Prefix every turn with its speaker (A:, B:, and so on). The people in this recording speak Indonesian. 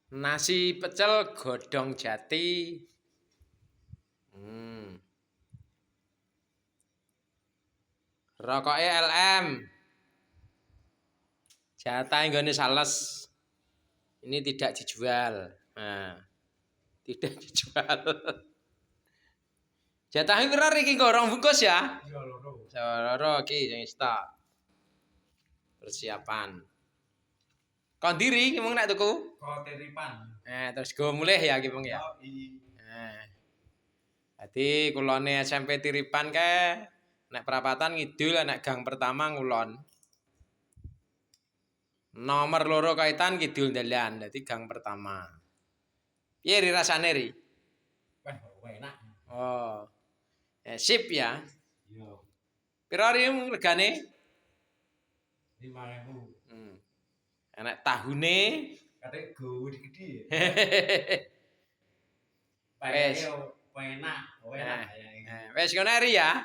A: Nasi pecel godhong jati. Rokoke LM. Jatah nggone sales. Ini tidak dijual. Nah, tidak dijual. Jatahnya pira iki kok 2 bungkus ya?
B: Iya loro.
A: Loro iki sing stok. Persiapan. Kok ndiri ki mung nek tuku?
B: Kok tiripan.
A: Terus go mulih ya ki mung ya. Jadi kulone SMP Tiripan ke nek perapatan ngidul nek gang pertama ngulon. Nomor loro kaitan kidul dalan, dadi gang pertama. Piye ri rasane ri?
B: Wah, enak.
A: Oh. Sip ya.
B: Iya.
A: Pira ri regane?
B: 5.000.
A: Enak tahune.
B: Kate gede-gede.
A: Wes.
B: Enak.
A: Wes ngono ri ya.